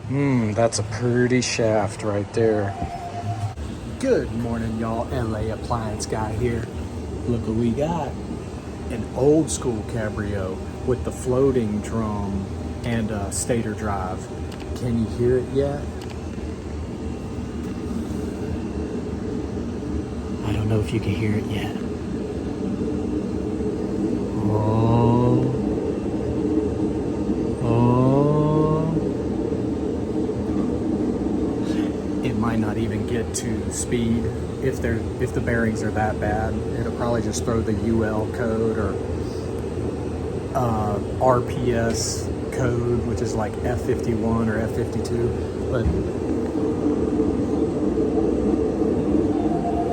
That's a pretty shaft right there. Good morning, y'all. LA Appliance Guy here. Look what we got. An old school cabrio with the floating drum and a stator drive. Can you hear it yet? I don't know if you can hear it yet. Oh. It might not even get to speed if the bearings are that bad. It'll probably just throw the UL code or RPS code, which is like F51 or F52. But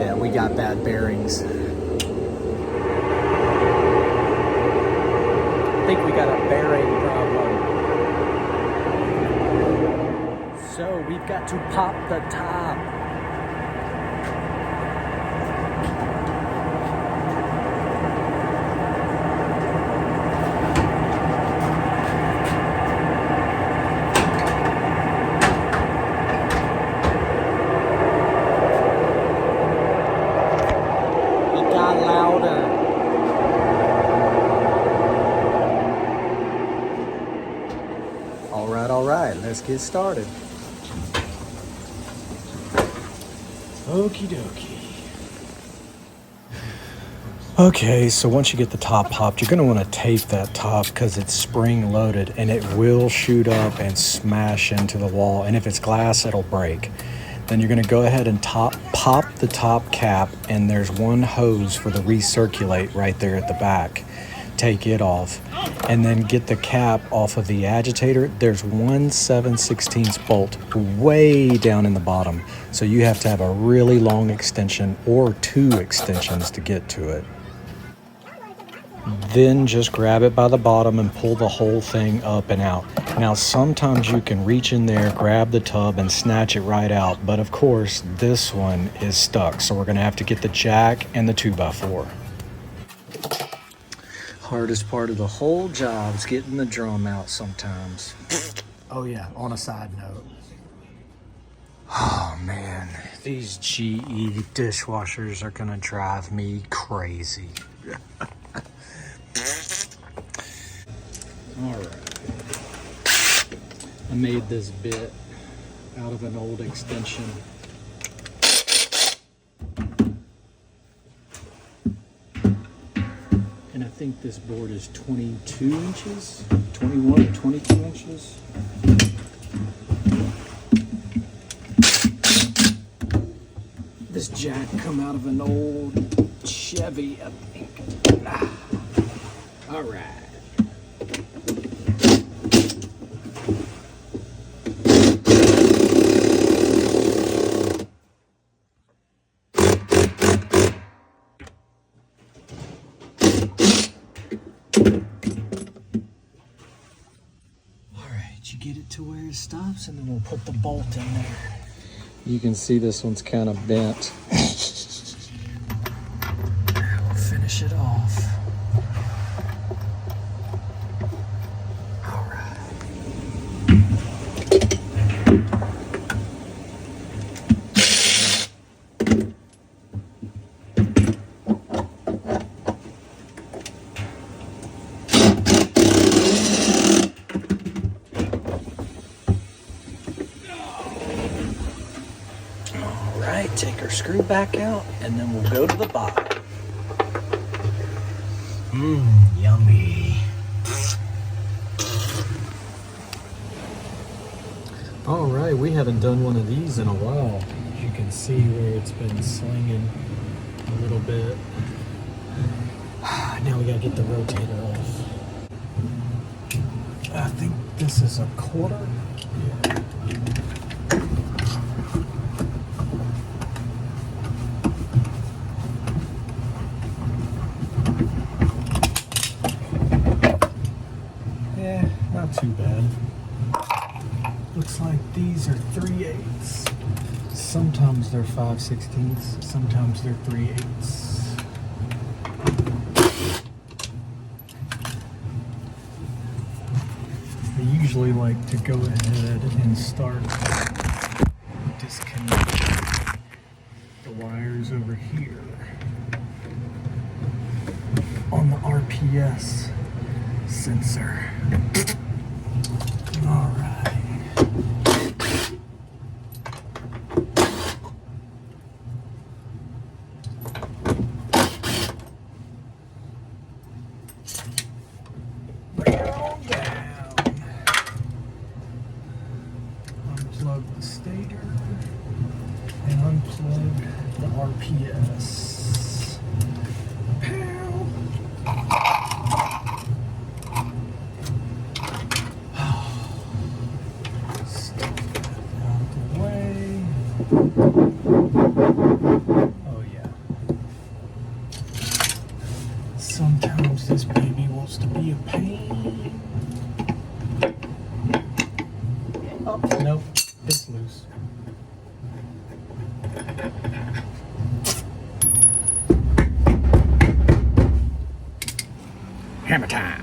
yeah, we got bad bearings. I think we got a bearing problem. So we've got to pop the top. It got louder. All right, let's get started. Okie dokie. Okay, so once you get the top popped, you're gonna wanna tape that top because it's spring loaded and it will shoot up and smash into the wall. And if it's glass, it'll break. Then you're gonna go ahead and pop the top cap, and there's one hose for the recirculate right there at the back. Take it off and then get the cap off of the agitator. There's 1 7/16 bolt way down in the bottom, so you have to have a really long extension or 2 extensions to get to it. Then just grab it by the bottom and pull the whole thing up and out. Now sometimes you can reach in there, grab the tub and snatch it right out, but of course this one is stuck, so we're gonna have to get the jack and the 2x4. Hardest part of the whole job is getting the drum out sometimes. Oh yeah, on a side note. Oh man, these GE dishwashers are gonna drive me crazy. All right. I made this bit out of an old extension. And I think this board is 22 inches, 21 or 22 inches. This jack come out of an old Chevy, I think. All right. Get it to where it stops, and then we'll put the bolt in there. You can see this one's kind of bent. We'll finish it off. All right. Take our screw back out, and then we'll go to the bottom. Yummy. All right, we haven't done one of these in a while. You can see where it's been slinging a little bit. Now we gotta get the rotator off. I think this is a 1/4. Yeah. Too bad. Looks like these are 3/8. Sometimes they're 5/16, sometimes they're 3/8. usually like to go ahead and start disconnecting the wires over here on the RPS sensor. All right. Bring it on down. Unplug the stator and unplug the RPS. Oh yeah. Sometimes this baby wants to be a pain. Oh, nope, it's loose. Hammer time.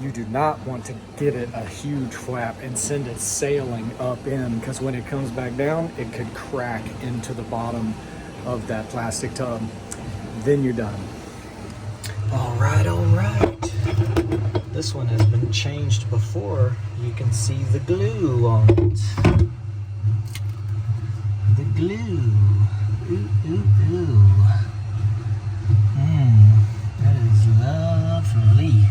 You do not want to give it a huge flap and send it sailing up in, because when it comes back down, it could crack into the bottom of that plastic tub. Then you're done. All right, all right. This one has been changed before. You can see the glue on it. The glue. Ooh, ooh, ooh. That is lovely.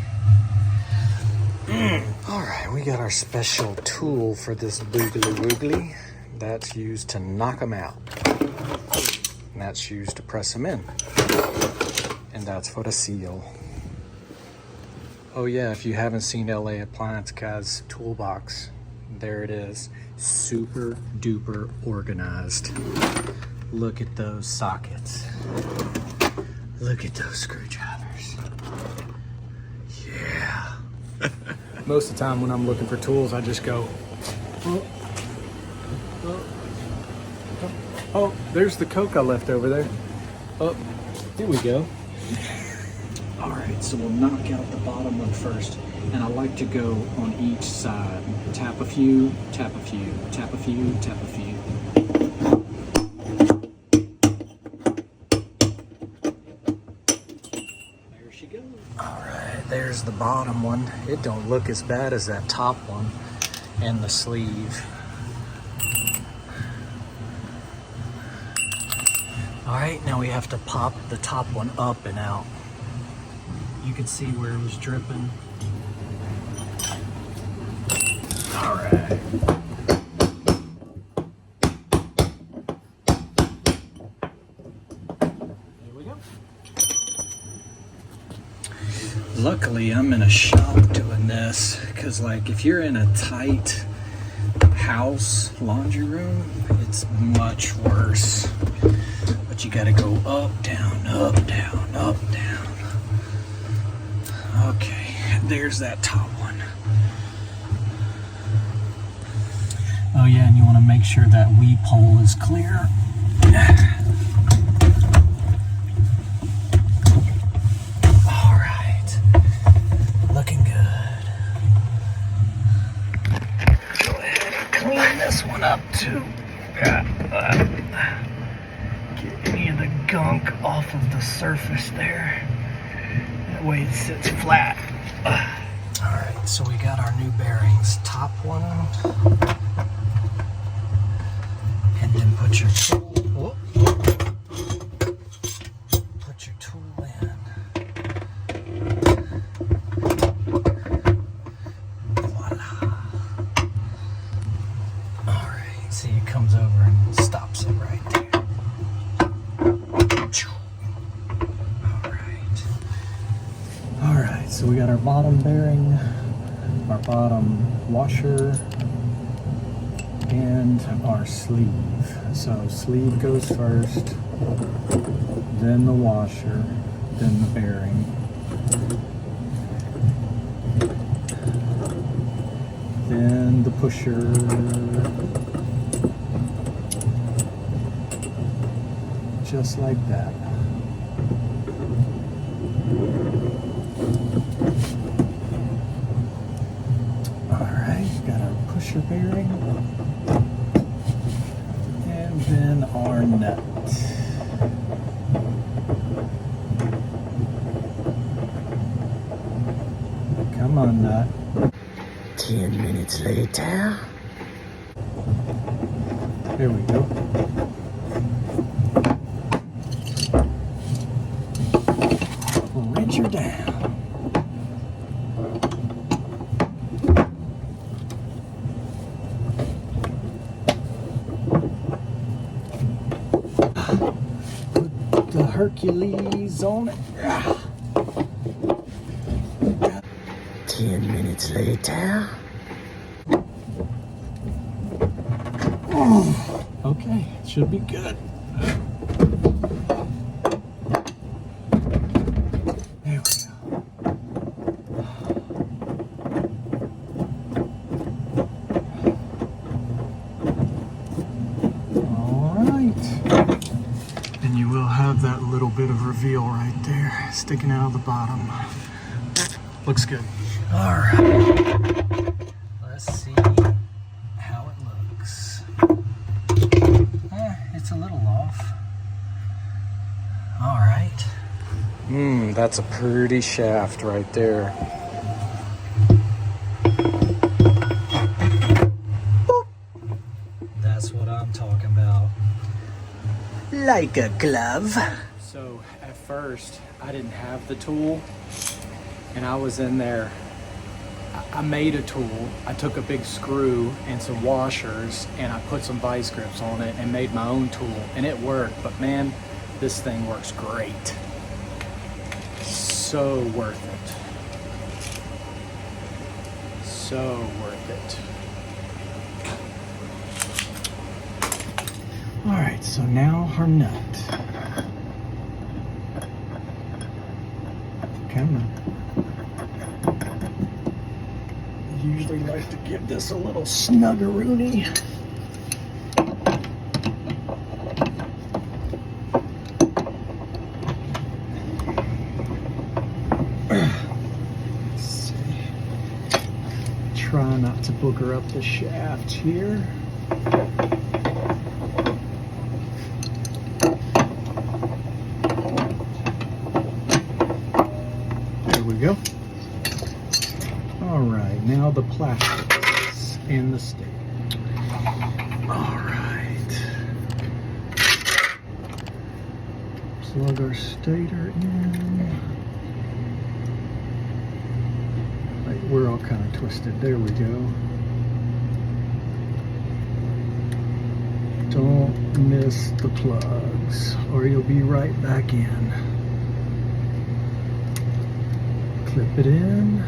All right, we got our special tool for this boogly woogly. That's used to knock them out. And that's used to press them in. And that's for the seal. Oh yeah, if you haven't seen LA Appliance Guy's toolbox, there it is. Super duper organized. Look at those sockets. Look at those screwdrivers. Yeah. Most of the time when I'm looking for tools, I just go, oh, there's the Coke I left over there. Oh, here we go. All right, so we'll knock out the bottom one first. And I like to go on each side. Tap a few, tap a few, tap a few, tap a few. There she goes. All right, there's the bottom one. It don't look as bad as that top one and the sleeve. All right, now we have to pop the top one up and out. You can see where it was dripping. All right. Here we go. Luckily, I'm in a shop doing this, because like if you're in a tight house laundry room, it's much worse. But you gotta go up, down, up, down, up, down. Okay, there's that top one. Oh yeah, and you want to make sure that weep hole is clear. All right, looking good. Go ahead and clean this one up too. Get any of the gunk off of the surface there. That way it sits flat. All right, so we got our new bearings. Top one. And then put your tool, put your tool in. Voila. All right, see it comes over and stops it right there. All right, so we got our bottom bearing, our bottom washer, and our sleeve. So sleeve goes first, then the washer, then the bearing. Then the pusher. Just like that. Alright, got our pusher bearing. And then our nut. Come on, nut. 10 minutes later. There we go. Wrench her down. Put the Hercules on it. 10 minutes later. Okay, should be good. There we go. All right. And you will have that little bit of reveal right there sticking out of the bottom. Looks good. All right. Let's see how it looks. It's a little off. All right. That's a pretty shaft right there. Boop. That's what I'm talking about. Like a glove. So at first, I didn't have the tool, and I was in there. I made a tool. I took a big screw and some washers and I put some vice grips on it and made my own tool, and it worked. But man, this thing works great. So worth it. So worth it. All right, so now our nut. Come on. Usually like to give this a little snuggeroony. Let's see. Try not to booger up the shaft here. There we go. All right, now the plastics and the stator. All right. Plug our stator in. Like, we're all kind of twisted. There we go. Don't miss the plugs or you'll be right back in. Clip it in.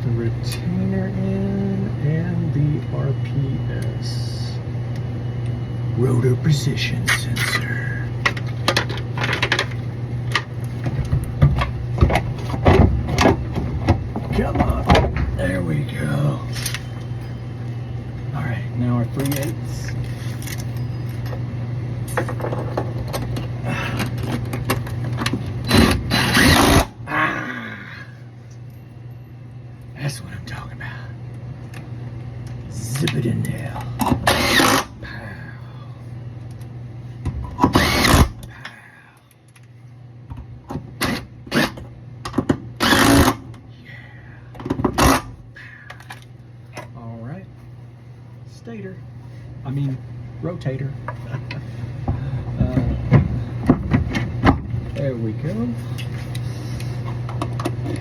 The retainer in and the RPS rotor position sensor. Come on, there we go. All right, now our 3/8. That's what I'm talking about. Zip it in there. Pow. Yeah. All right. Stator. I mean, rotator. There we go.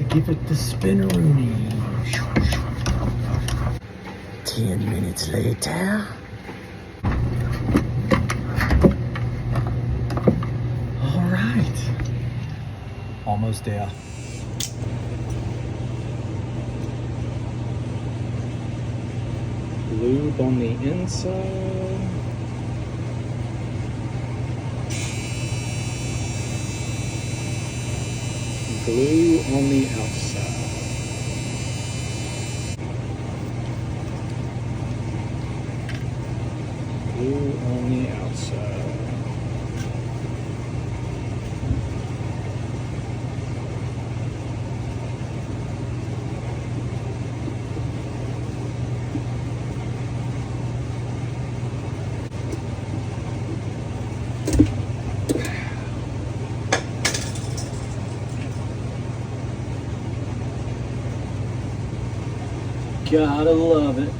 Give it the spinneroony. 10 minutes later. All right. Almost there. Lube on the inside. Glue on the outside. Glue on the outside. Gotta love it.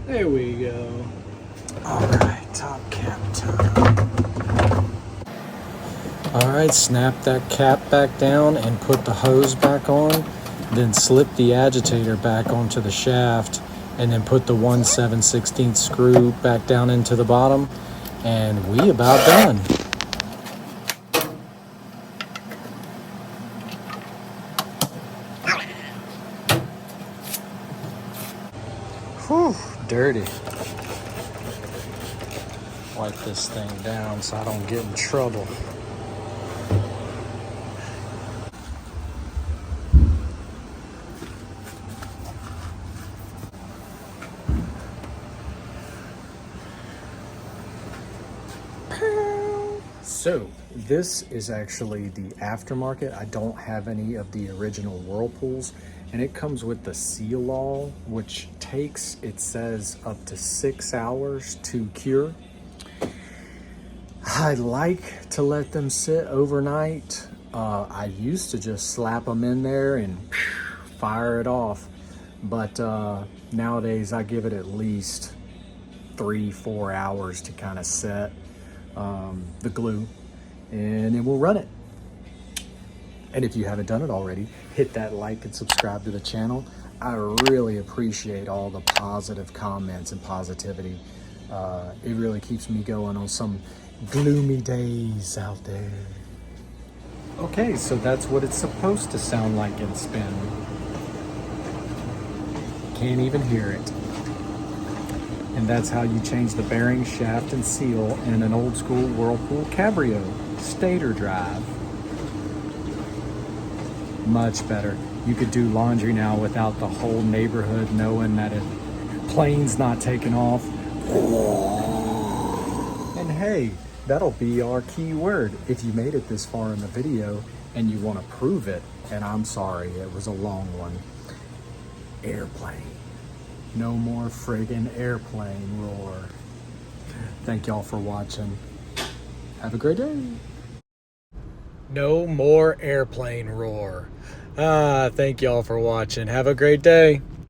There we go. All right, top cap time. All right, snap that cap back down and put the hose back on. Then slip the agitator back onto the shaft, and then put the 1/7/16 screw back down into the bottom, and we about done. Whew, dirty. Wipe this thing down so I don't get in trouble. So this is actually the aftermarket. I don't have any of the original whirlpools, and it comes with the seal all, which takes, it says, up to 6 hours to cure. I like to let them sit overnight. I used to just slap them in there and fire it off, but nowadays I give it at least 3-4 hours to kind of set the glue, and then we'll run it. And if you haven't done it already, hit that like and subscribe to the channel. I really appreciate all the positive comments and positivity. It really keeps me going on some gloomy days out there. Okay, so that's what it's supposed to sound like in spin. Can't even hear it. And that's how you change the bearing, shaft, and seal in an old school Whirlpool Cabrio stator drive. Much better. You could do laundry now without the whole neighborhood knowing that a plane's not taking off. And hey, that'll be our key word if you made it this far in the video and you want to prove it. And I'm sorry, it was a long one. Airplane. No more friggin' airplane roar. Thank y'all for watching. Have a great day. No more airplane roar. Thank y'all for watching. Have a great day.